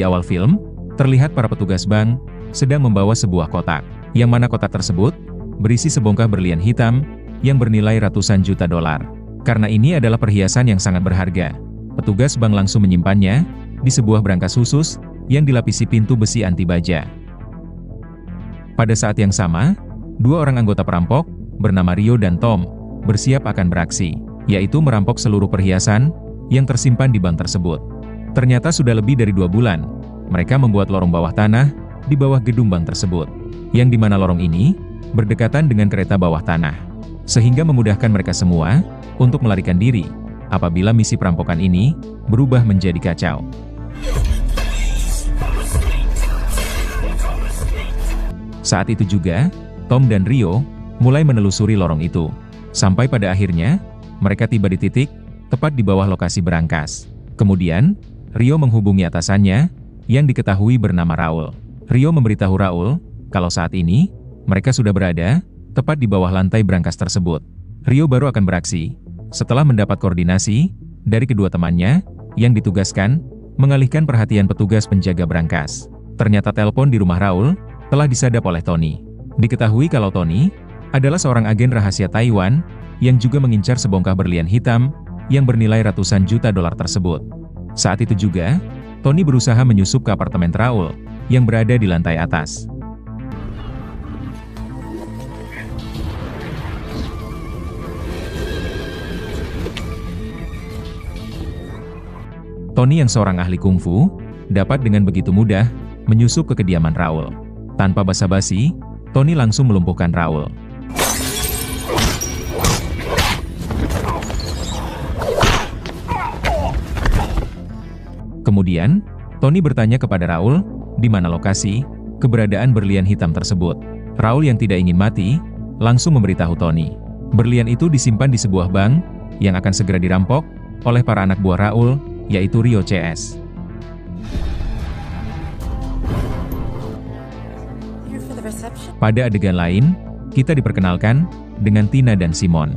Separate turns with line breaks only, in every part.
Di awal film, terlihat para petugas bank sedang membawa sebuah kotak, yang mana kotak tersebut berisi sebongkah berlian hitam yang bernilai ratusan juta dolar. Karena ini adalah perhiasan yang sangat berharga, petugas bank langsung menyimpannya di sebuah brankas khusus yang dilapisi pintu besi anti baja. Pada saat yang sama, dua orang anggota perampok bernama Rio dan Tom bersiap akan beraksi, yaitu merampok seluruh perhiasan yang tersimpan di bank tersebut. Ternyata sudah lebih dari 2 bulan, mereka membuat lorong bawah tanah di bawah gedung bank tersebut, yang dimana lorong ini berdekatan dengan kereta bawah tanah, sehingga memudahkan mereka semua untuk melarikan diri apabila misi perampokan ini berubah menjadi kacau. Saat itu juga, Tom dan Rio mulai menelusuri lorong itu, sampai pada akhirnya mereka tiba di titik tepat di bawah lokasi berangkas. Kemudian, Rio menghubungi atasannya yang diketahui bernama Raul. Rio memberitahu Raul kalau saat ini mereka sudah berada tepat di bawah lantai berangkas tersebut. Rio baru akan beraksi setelah mendapat koordinasi dari kedua temannya yang ditugaskan mengalihkan perhatian petugas penjaga berangkas. Ternyata telepon di rumah Raul telah disadap oleh Tony. Diketahui kalau Tony adalah seorang agen rahasia Taiwan yang juga mengincar sebongkah berlian hitam yang bernilai ratusan juta dolar tersebut. Saat itu juga, Tony berusaha menyusup ke apartemen Raul yang berada di lantai atas. Tony yang seorang ahli kungfu, dapat dengan begitu mudah menyusup ke kediaman Raul. Tanpa basa-basi, Tony langsung melumpuhkan Raul. Kemudian, Tony bertanya kepada Raul, di mana lokasi keberadaan berlian hitam tersebut. Raul yang tidak ingin mati, langsung memberitahu Tony. Berlian itu disimpan di sebuah bank, yang akan segera dirampok oleh para anak buah Raul, yaitu Rio CS. Pada adegan lain, kita diperkenalkan dengan Tina dan Simon,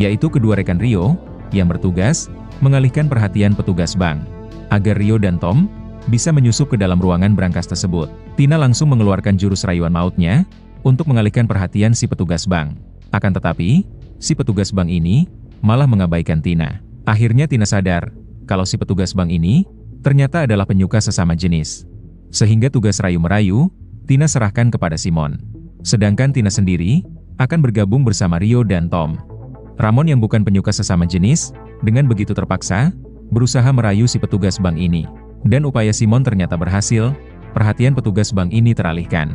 yaitu kedua rekan Rio, yang bertugas mengalihkan perhatian petugas bank, agar Rio dan Tom bisa menyusup ke dalam ruangan berangkas tersebut. Tina langsung mengeluarkan jurus rayuan mautnya untuk mengalihkan perhatian si petugas bank. Akan tetapi, si petugas bank ini malah mengabaikan Tina. Akhirnya Tina sadar kalau si petugas bank ini ternyata adalah penyuka sesama jenis. Sehingga tugas rayu-merayu, Tina serahkan kepada Simon. Sedangkan Tina sendiri akan bergabung bersama Rio dan Tom. Ramon yang bukan penyuka sesama jenis, dengan begitu terpaksa, berusaha merayu si petugas bank ini. Dan upaya Simon ternyata berhasil, perhatian petugas bank ini teralihkan.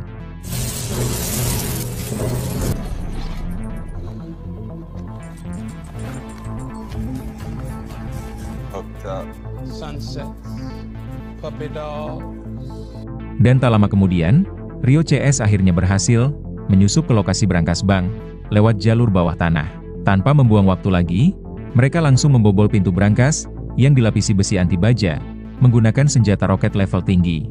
Dan tak lama kemudian, Rio CS akhirnya berhasil menyusup ke lokasi berangkas bank lewat jalur bawah tanah. Tanpa membuang waktu lagi, mereka langsung membobol pintu berangkas yang dilapisi besi anti baja menggunakan senjata roket level tinggi.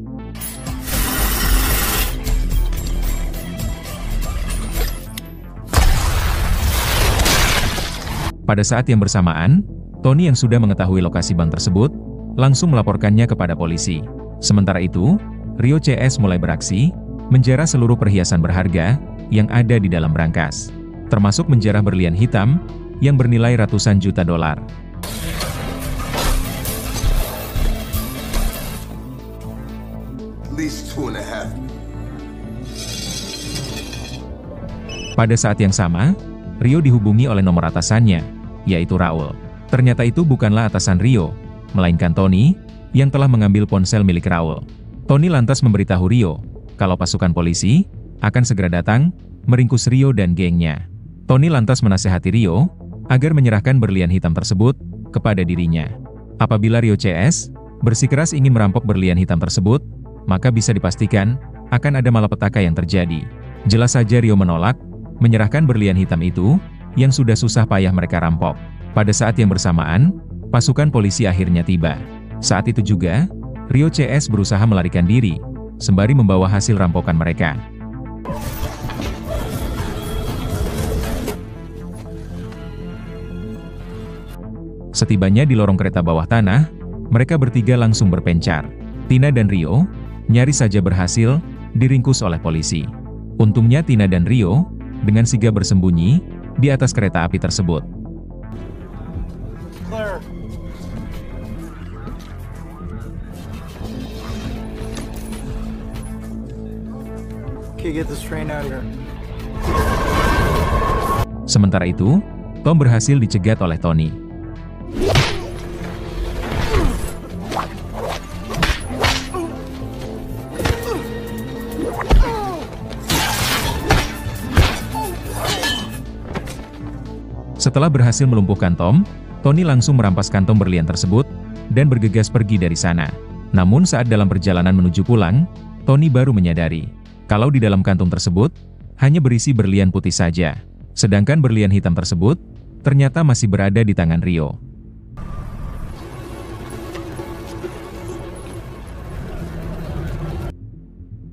Pada saat yang bersamaan, Tony yang sudah mengetahui lokasi bank tersebut langsung melaporkannya kepada polisi. Sementara itu, Rio CS mulai beraksi menjarah seluruh perhiasan berharga yang ada di dalam berangkas, termasuk menjarah berlian hitam yang bernilai ratusan juta dolar. Pada saat yang sama, Rio dihubungi oleh nomor atasannya, yaitu Raul. Ternyata itu bukanlah atasan Rio, melainkan Tony, yang telah mengambil ponsel milik Raul. Tony lantas memberitahu Rio, kalau pasukan polisi akan segera datang, meringkus Rio dan gengnya. Tony lantas menasehati Rio, agar menyerahkan berlian hitam tersebut kepada dirinya. Apabila Rio CS bersikeras ingin merampok berlian hitam tersebut, maka bisa dipastikan akan ada malapetaka yang terjadi. Jelas saja Rio menolak menyerahkan berlian hitam itu yang sudah susah payah mereka rampok. Pada saat yang bersamaan, pasukan polisi akhirnya tiba. Saat itu juga, Rio CS berusaha melarikan diri, sembari membawa hasil rampokan mereka. Setibanya di lorong kereta bawah tanah, mereka bertiga langsung berpencar. Tina dan Rio nyaris saja berhasil diringkus oleh polisi. Untungnya Tina dan Rio dengan sigap bersembunyi di atas kereta api tersebut.
Clear. Okay, get this train out of here.
Sementara itu, Tom berhasil dicegat oleh Tony. Setelah berhasil melumpuhkan Tom, Tony langsung merampas kantong berlian tersebut dan bergegas pergi dari sana. Namun saat dalam perjalanan menuju pulang, Tony baru menyadari kalau di dalam kantung tersebut hanya berisi berlian putih saja. Sedangkan berlian hitam tersebut ternyata masih berada di tangan Rio.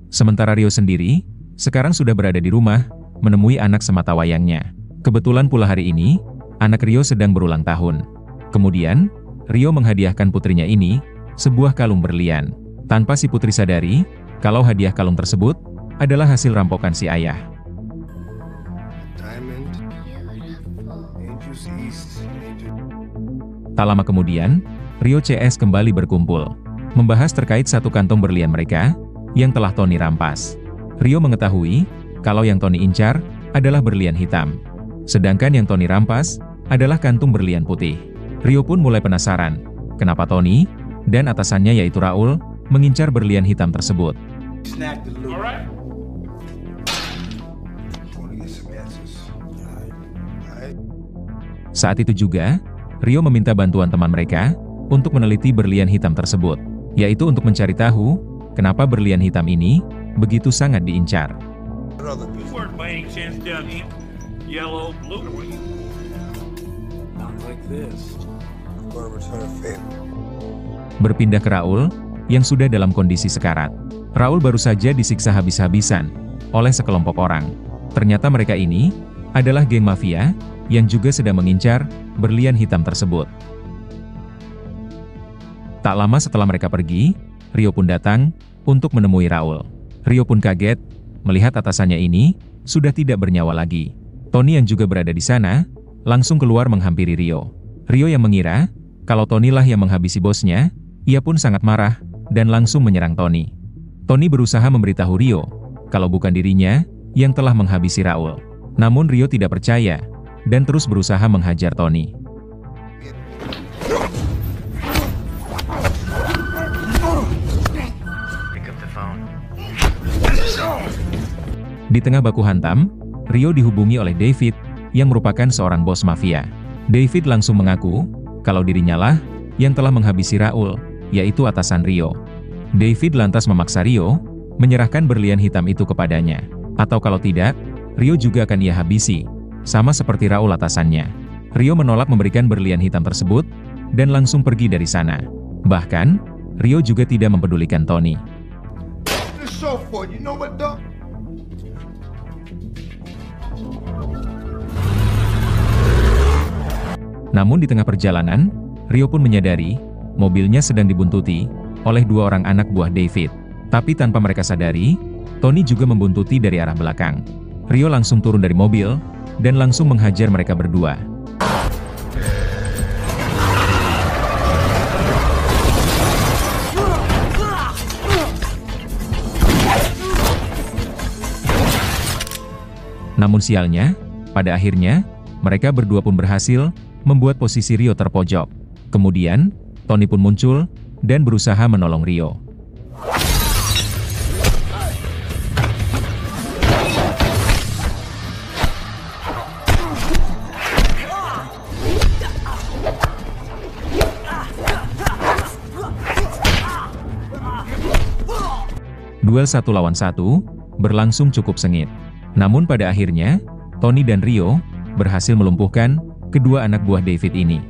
Sementara Rio sendiri sekarang sudah berada di rumah menemui anak sematawayangnya. Kebetulan pula hari ini, anak Rio sedang berulang tahun. Kemudian, Rio menghadiahkan putrinya ini sebuah kalung berlian. Tanpa si putri sadari, kalau hadiah kalung tersebut adalah hasil rampokan si ayah. Tak lama kemudian, Rio CS kembali berkumpul, membahas terkait satu kantong berlian mereka yang telah Tony rampas. Rio mengetahui kalau yang Tony incar adalah berlian hitam. Sedangkan yang Tony rampas adalah kantung berlian putih. Rio pun mulai penasaran, kenapa Tony dan atasannya yaitu Raul mengincar berlian hitam tersebut. Saat itu juga, Rio meminta bantuan teman mereka untuk meneliti berlian hitam tersebut, yaitu untuk mencari tahu kenapa berlian hitam ini begitu sangat diincar.
Yellow, blue. Not like this.
Berpindah ke Raul, yang sudah dalam kondisi sekarat. Raul baru saja disiksa habis-habisan oleh sekelompok orang. Ternyata mereka ini adalah geng mafia yang juga sedang mengincar berlian hitam tersebut. Tak lama setelah mereka pergi, Rio pun datang untuk menemui Raul. Rio pun kaget melihat atasannya ini sudah tidak bernyawa lagi. Tony yang juga berada di sana, langsung keluar menghampiri Rio. Rio yang mengira, kalau Tony lah yang menghabisi bosnya, ia pun sangat marah, dan langsung menyerang Tony. Tony berusaha memberitahu Rio, kalau bukan dirinya, yang telah menghabisi Raul. Namun Rio tidak percaya, dan terus berusaha menghajar Tony. Di tengah baku hantam, Rio dihubungi oleh David, yang merupakan seorang bos mafia. David langsung mengaku, kalau dirinya lah, yang telah menghabisi Raul, yaitu atasan Rio. David lantas memaksa Rio, menyerahkan berlian hitam itu kepadanya. Atau kalau tidak, Rio juga akan ia habisi, sama seperti Raul atasannya. Rio menolak memberikan berlian hitam tersebut, dan langsung pergi dari sana. Bahkan, Rio juga tidak mempedulikan Tony. Namun di tengah perjalanan, Rio pun menyadari, mobilnya sedang dibuntuti oleh dua orang anak buah David. Tapi tanpa mereka sadari, Tony juga membuntuti dari arah belakang. Rio langsung turun dari mobil, dan langsung menghajar mereka berdua. Namun sialnya, pada akhirnya, mereka berdua pun berhasil membuat posisi Rio terpojok. Kemudian, Tony pun muncul dan berusaha menolong Rio. Duel 1 lawan 1 berlangsung cukup sengit. Namun pada akhirnya, Tony dan Rio berhasil melumpuhkan kedua anak buah David ini.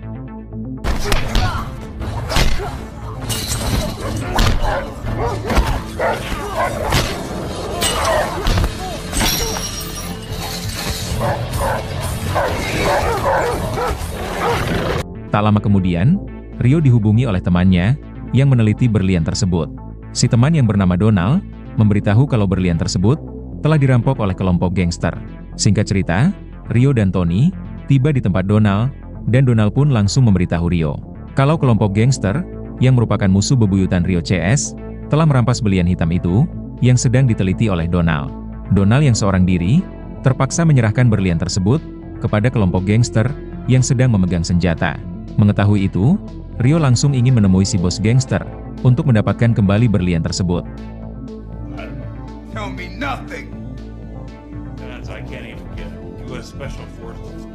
Tak lama kemudian, Rio dihubungi oleh temannya yang meneliti berlian tersebut. Si teman yang bernama Donald memberitahu kalau berlian tersebut telah dirampok oleh kelompok gangster. Singkat cerita, Rio dan Tony tiba di tempat Donald, dan Donald pun langsung memberitahu Rio kalau kelompok gangster yang merupakan musuh bebuyutan Rio CS telah merampas berlian hitam itu yang sedang diteliti oleh Donald. Donald yang seorang diri terpaksa menyerahkan berlian tersebut kepada kelompok gangster yang sedang memegang senjata. Mengetahui itu, Rio langsung ingin menemui si bos gangster untuk mendapatkan kembali berlian tersebut.
Tell me nothing. That's I can't even get U.S. Special Forces.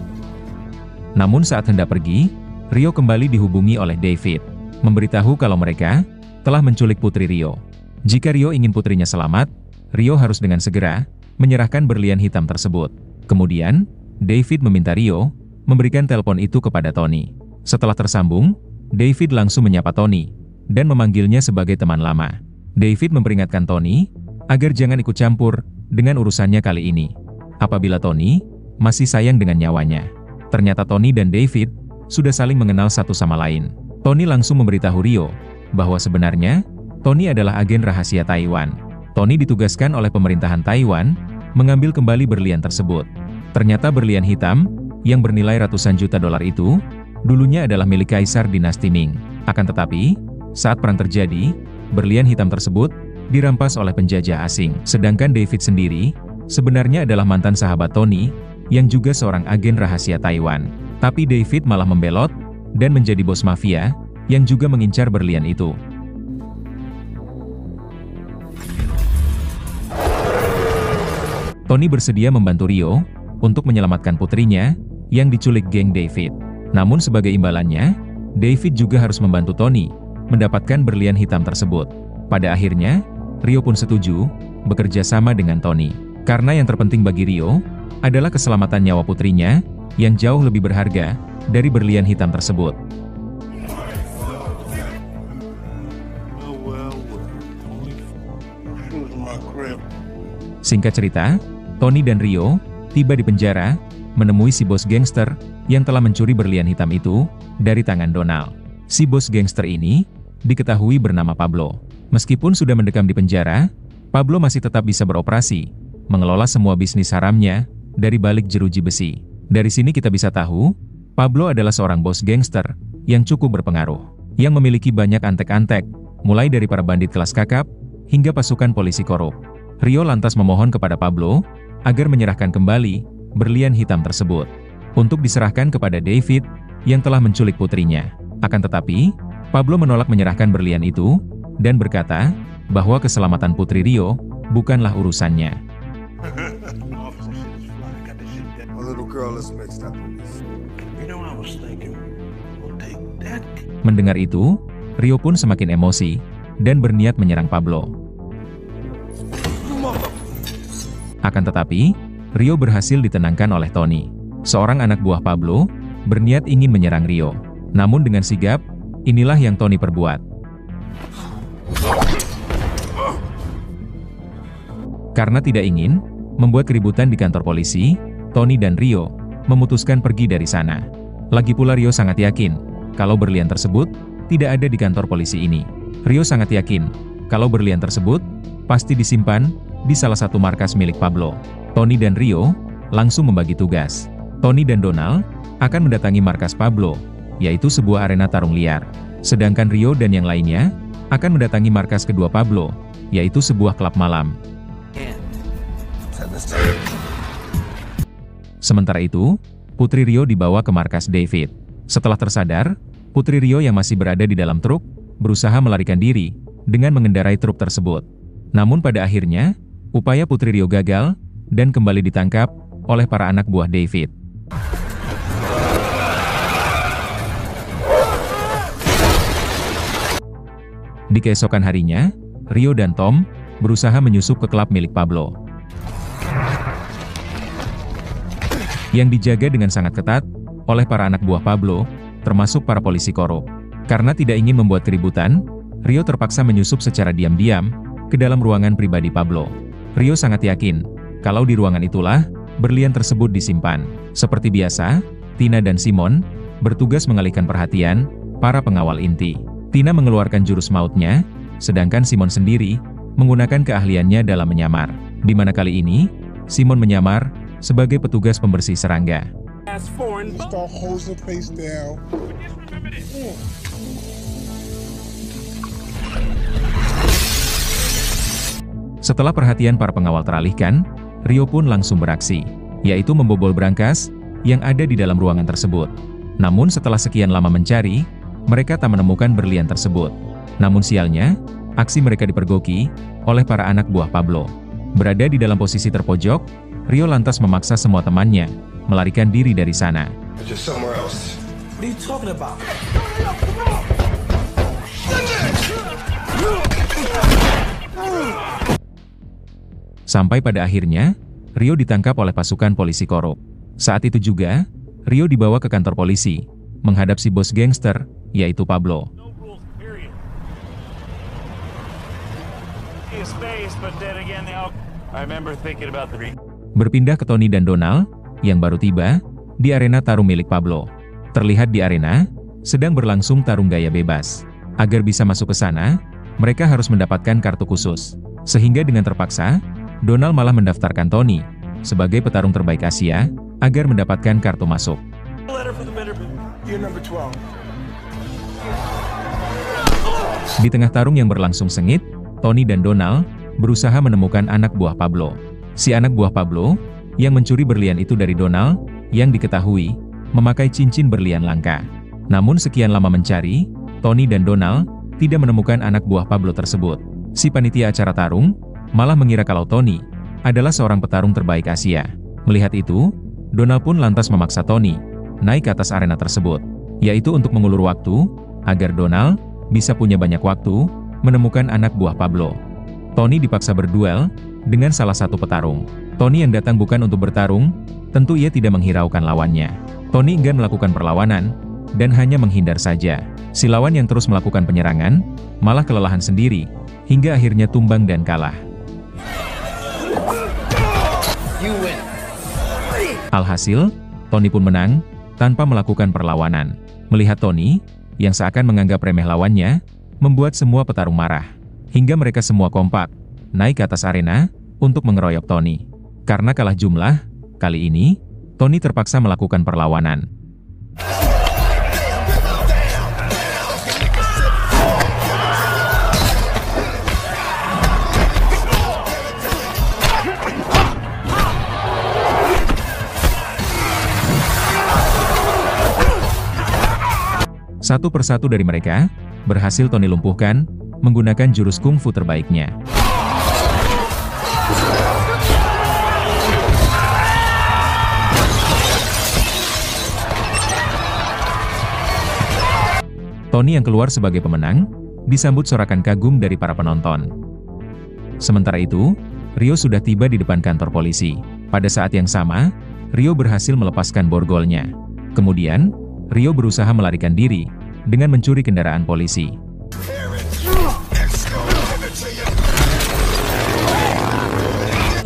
Namun saat hendak pergi, Rio kembali dihubungi oleh David, memberitahu kalau mereka telah menculik putri Rio. Jika Rio ingin putrinya selamat, Rio harus dengan segera menyerahkan berlian hitam tersebut. Kemudian, David meminta Rio memberikan telepon itu kepada Tony. Setelah tersambung, David langsung menyapa Tony dan memanggilnya sebagai teman lama. David memperingatkan Tony agar jangan ikut campur dengan urusannya kali ini, apabila Tony masih sayang dengan nyawanya. Ternyata Tony dan David sudah saling mengenal satu sama lain. Tony langsung memberitahu Rio bahwa sebenarnya Tony adalah agen rahasia Taiwan. Tony ditugaskan oleh pemerintahan Taiwan mengambil kembali berlian tersebut. Ternyata berlian hitam yang bernilai ratusan juta dolar itu dulunya adalah milik Kaisar Dinasti Ming. Akan tetapi, saat perang terjadi, berlian hitam tersebut dirampas oleh penjajah asing. Sedangkan David sendiri sebenarnya adalah mantan sahabat Tony yang juga seorang agen rahasia Taiwan. Tapi David malah membelot dan menjadi bos mafia yang juga mengincar berlian itu. Tony bersedia membantu Rio untuk menyelamatkan putrinya yang diculik geng David. Namun sebagai imbalannya, David juga harus membantu Tony mendapatkan berlian hitam tersebut. Pada akhirnya, Rio pun setuju bekerja sama dengan Tony. Karena yang terpenting bagi Rio adalah keselamatan nyawa putrinya yang jauh lebih berharga dari berlian hitam tersebut. Singkat cerita, Tony dan Rio tiba di penjara menemui si bos gangster yang telah mencuri berlian hitam itu dari tangan Donald. Si bos gangster ini diketahui bernama Pablo. Meskipun sudah mendekam di penjara, Pablo masih tetap bisa beroperasi, mengelola semua bisnis haramnya dari balik jeruji besi. Dari sini kita bisa tahu, Pablo adalah seorang bos gangster yang cukup berpengaruh, yang memiliki banyak antek-antek, mulai dari para bandit kelas kakap hingga pasukan polisi korup. Rio lantas memohon kepada Pablo agar menyerahkan kembali berlian hitam tersebut untuk diserahkan kepada David yang telah menculik putrinya. Akan tetapi, Pablo menolak menyerahkan berlian itu dan berkata bahwa keselamatan putri Rio bukanlah urusannya. Mendengar itu, Rio pun semakin emosi dan berniat menyerang Pablo. Akan tetapi, Rio berhasil ditenangkan oleh Tony. Seorang anak buah Pablo berniat ingin menyerang Rio. Namun dengan sigap, inilah yang Tony perbuat. Karena tidak ingin membuat keributan di kantor polisi, Tony dan Rio memutuskan pergi dari sana. Lagi pula Rio sangat yakin kalau berlian tersebut tidak ada di kantor polisi ini. Rio sangat yakin kalau berlian tersebut pasti disimpan di salah satu markas milik Pablo. Tony dan Rio langsung membagi tugas. Tony dan Donald akan mendatangi markas Pablo, yaitu sebuah arena tarung liar. Sedangkan Rio dan yang lainnya akan mendatangi markas kedua Pablo, yaitu sebuah klub malam. Sementara itu, putri Rio dibawa ke markas David. Setelah tersadar, putri Rio yang masih berada di dalam truk berusaha melarikan diri dengan mengendarai truk tersebut. Namun pada akhirnya, upaya putri Rio gagal dan kembali ditangkap oleh para anak buah David. Di keesokan harinya, Rio dan Tom berusaha menyusup ke klub milik Pablo, yang dijaga dengan sangat ketat oleh para anak buah Pablo, termasuk para polisi korup. Karena tidak ingin membuat keributan, Rio terpaksa menyusup secara diam-diam ke dalam ruangan pribadi Pablo. Rio sangat yakin kalau di ruangan itulah berlian tersebut disimpan. Seperti biasa, Tina dan Simon bertugas mengalihkan perhatian para pengawal inti. Tina mengeluarkan jurus mautnya Sedangkan Simon sendiri menggunakan keahliannya dalam menyamar, di mana kali ini Simon menyamar sebagai petugas pembersih serangga. Setelah perhatian para pengawal teralihkan, Rio pun langsung beraksi, yaitu membobol brankas yang ada di dalam ruangan tersebut. Namun setelah sekian lama mencari, mereka tak menemukan berlian tersebut. Namun sialnya, aksi mereka dipergoki oleh para anak buah Pablo. Berada di dalam posisi terpojok, Rio lantas memaksa semua temannya melarikan diri dari sana. Sampai pada akhirnya, Rio ditangkap oleh pasukan polisi korup. Saat itu juga, Rio dibawa ke kantor polisi, menghadap si bos gangster, yaitu Pablo. Berpindah ke Tony dan Donald, yang baru tiba, di arena tarung milik Pablo. Terlihat di arena, sedang berlangsung tarung gaya bebas. Agar bisa masuk ke sana, mereka harus mendapatkan kartu khusus. Sehingga dengan terpaksa, Donald malah mendaftarkan Tony sebagai petarung terbaik Asia, agar mendapatkan kartu masuk. Di tengah tarung yang berlangsung sengit, Tony dan Donald berusaha menemukan anak buah Pablo. Si anak buah Pablo, yang mencuri berlian itu dari Donald, yang diketahui memakai cincin berlian langka. Namun sekian lama mencari, Tony dan Donald tidak menemukan anak buah Pablo tersebut. Si panitia acara tarung malah mengira kalau Tony adalah seorang petarung terbaik Asia. Melihat itu, Donald pun lantas memaksa Tony naik ke atas arena tersebut, yaitu untuk mengulur waktu, agar Donald bisa punya banyak waktu menemukan anak buah Pablo. Tony dipaksa berduel dengan salah satu petarung. Tony yang datang bukan untuk bertarung, tentu ia tidak menghiraukan lawannya. Tony enggan melakukan perlawanan, dan hanya menghindar saja. Si lawan yang terus melakukan penyerangan, malah kelelahan sendiri, hingga akhirnya tumbang dan kalah. Alhasil, Tony pun menang, tanpa melakukan perlawanan. Melihat Tony, yang seakan menganggap remeh lawannya, membuat semua petarung marah. Hingga mereka semua kompak, naik ke atas arena, untuk mengeroyok Tony. Karena kalah jumlah, kali ini, Tony terpaksa melakukan perlawanan. Satu persatu dari mereka berhasil Tony lumpuhkan menggunakan jurus kungfu terbaiknya. Tony yang keluar sebagai pemenang disambut sorakan kagum dari para penonton. Sementara itu, Rio sudah tiba di depan kantor polisi. Pada saat yang sama, Rio berhasil melepaskan borgolnya. Kemudian, Rio berusaha melarikan diri dengan mencuri kendaraan polisi.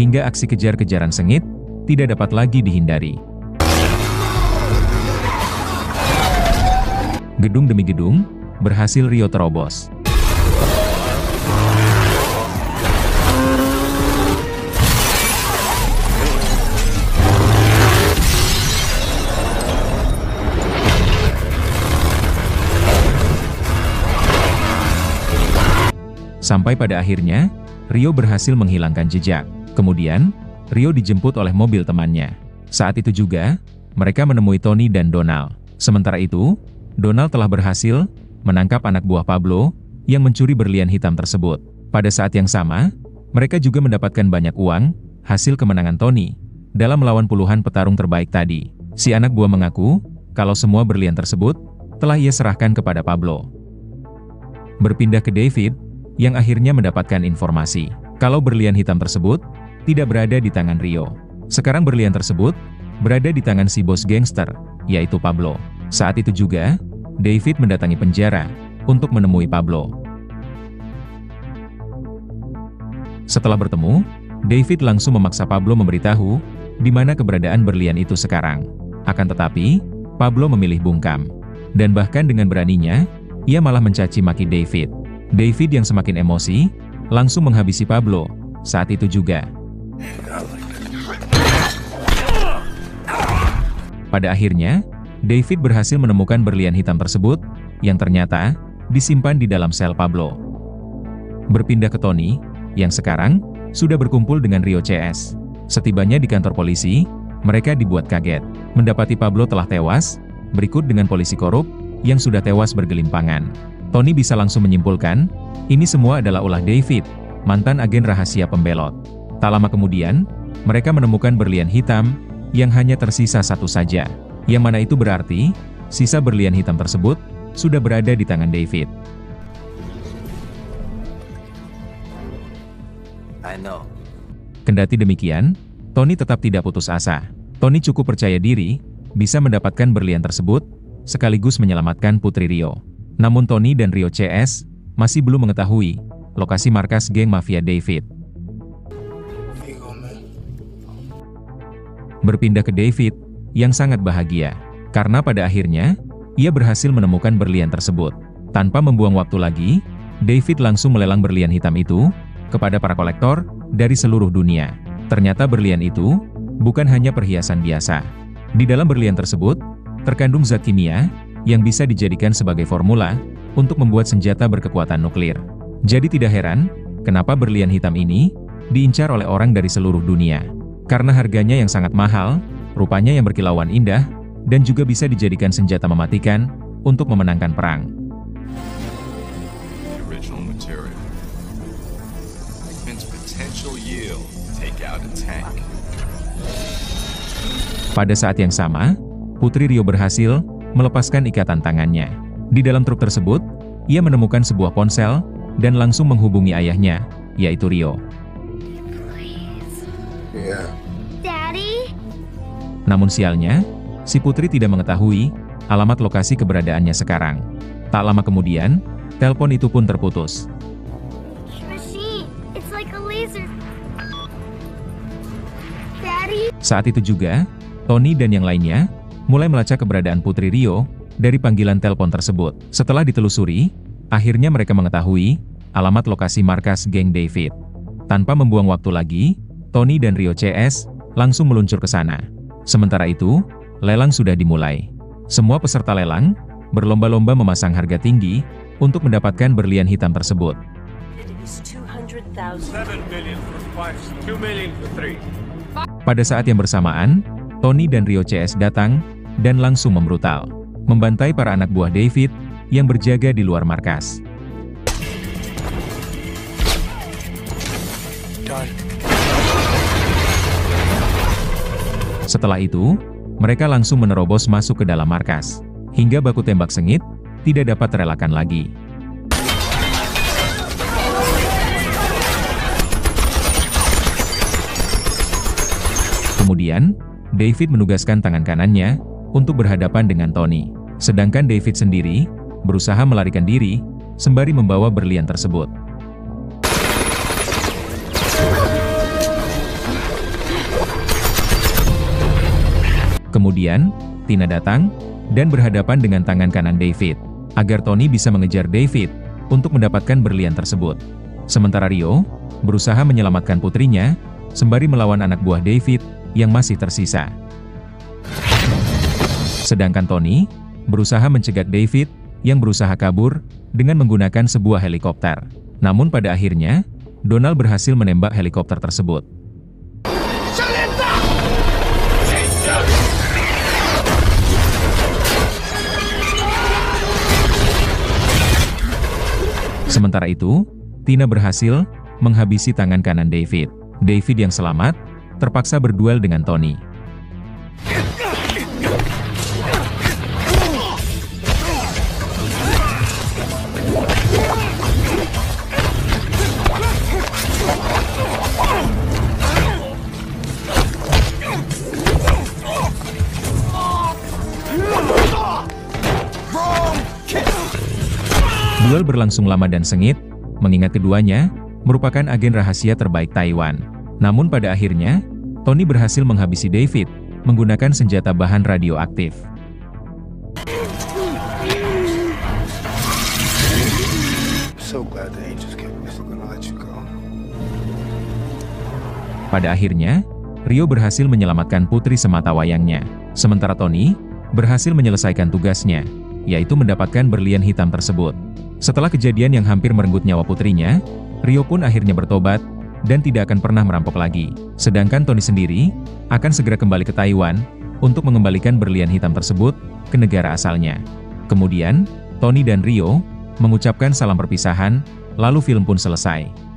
Hingga aksi kejar-kejaran sengit tidak dapat lagi dihindari. Gedung demi gedung berhasil Rio terobos. Sampai pada akhirnya, Rio berhasil menghilangkan jejak. Kemudian, Rio dijemput oleh mobil temannya. Saat itu juga, mereka menemui Tony dan Donald. Sementara itu, Donald telah berhasil menangkap anak buah Pablo yang mencuri berlian hitam tersebut. Pada saat yang sama, mereka juga mendapatkan banyak uang hasil kemenangan Tony dalam melawan puluhan petarung terbaik tadi. Si anak buah mengaku kalau semua berlian tersebut telah ia serahkan kepada Pablo. Berpindah ke David, yang akhirnya mendapatkan informasi kalau berlian hitam tersebut tidak berada di tangan Rio. Sekarang berlian tersebut berada di tangan si bos gangster, yaitu Pablo. Saat itu juga, David mendatangi penjara untuk menemui Pablo. Setelah bertemu, David langsung memaksa Pablo memberitahu di mana keberadaan berlian itu sekarang. Akan tetapi, Pablo memilih bungkam. Dan bahkan dengan beraninya, ia malah mencaci maki David. David yang semakin emosi, langsung menghabisi Pablo, saat itu juga. Pada akhirnya, David berhasil menemukan berlian hitam tersebut, yang ternyata disimpan di dalam sel Pablo. Berpindah ke Tony, yang sekarang sudah berkumpul dengan Rio CS. Setibanya di kantor polisi, mereka dibuat kaget, mendapati Pablo telah tewas, berikut dengan polisi korup, yang sudah tewas bergelimpangan. Tony bisa langsung menyimpulkan, ini semua adalah ulah David, mantan agen rahasia pembelot. Tak lama kemudian, mereka menemukan berlian hitam, yang hanya tersisa satu saja. Yang mana itu berarti, sisa berlian hitam tersebut, sudah berada di tangan David.
I know.
Kendati demikian, Tony tetap tidak putus asa. Tony cukup percaya diri, bisa mendapatkan berlian tersebut, sekaligus menyelamatkan Putri Rio. Namun Tony dan Rio CS, masih belum mengetahui, lokasi markas geng mafia David. Berpindah ke David, yang sangat bahagia, karena pada akhirnya, ia berhasil menemukan berlian tersebut. Tanpa membuang waktu lagi, David langsung melelang berlian hitam itu, kepada para kolektor, dari seluruh dunia. Ternyata berlian itu, bukan hanya perhiasan biasa. Di dalam berlian tersebut, terkandung zat kimia, yang bisa dijadikan sebagai formula, untuk membuat senjata berkekuatan nuklir. Jadi tidak heran, kenapa berlian hitam ini, diincar oleh orang dari seluruh dunia. Karena harganya yang sangat mahal, rupanya yang berkilauan indah, dan juga bisa dijadikan senjata mematikan, untuk memenangkan perang. Pada saat yang sama, Putri Rio berhasil melepaskan ikatan tangannya. Di dalam truk tersebut, ia menemukan sebuah ponsel, dan langsung menghubungi ayahnya, yaitu Rio.
Daddy?
Namun sialnya, si Putri tidak mengetahui alamat lokasi keberadaannya sekarang. Tak lama kemudian, telepon itu pun terputus.
Machine. It's like a laser. Daddy?
Saat itu juga, Tony dan yang lainnya mulai melacak keberadaan Putri Rio dari panggilan telepon tersebut. Setelah ditelusuri, akhirnya mereka mengetahui alamat lokasi markas geng David. Tanpa membuang waktu lagi, Tony dan Rio CS langsung meluncur ke sana. Sementara itu, lelang sudah dimulai. Semua peserta lelang berlomba-lomba memasang harga tinggi untuk mendapatkan berlian hitam tersebut. Pada saat yang bersamaan, Tony dan Rio CS datang dan langsung membrutal, membantai para anak buah David yang berjaga di luar markas. Setelah itu, mereka langsung menerobos masuk ke dalam markas, hingga baku tembak sengit tidak dapat terelakkan lagi. Kemudian, David menugaskan tangan kanannya untuk berhadapan dengan Tony. Sedangkan David sendiri berusaha melarikan diri sembari membawa berlian tersebut. Kemudian, Tina datang dan berhadapan dengan tangan kanan David, agar Tony bisa mengejar David untuk mendapatkan berlian tersebut. Sementara Rio berusaha menyelamatkan putrinya sembari melawan anak buah David yang masih tersisa. Sedangkan Tony berusaha mencegat David yang berusaha kabur dengan menggunakan sebuah helikopter. Namun pada akhirnya, Donald berhasil menembak helikopter tersebut. Sementara itu, Tina berhasil menghabisi tangan kanan David. David yang selamat terpaksa berduel dengan Tony. Duel berlangsung lama dan sengit, mengingat keduanya merupakan agen rahasia terbaik Taiwan. Namun pada akhirnya, Tony berhasil menghabisi David menggunakan senjata bahan radioaktif.
So glad
Pada akhirnya, Rio berhasil menyelamatkan putri sematawayangnya. Sementara Tony berhasil menyelesaikan tugasnya, yaitu mendapatkan berlian hitam tersebut. Setelah kejadian yang hampir merenggut nyawa putrinya, Rio pun akhirnya bertobat dan tidak akan pernah merampok lagi. Sedangkan Tony sendiri akan segera kembali ke Taiwan untuk mengembalikan berlian hitam tersebut ke negara asalnya. Kemudian, Tony dan Rio mengucapkan salam perpisahan, lalu film pun selesai.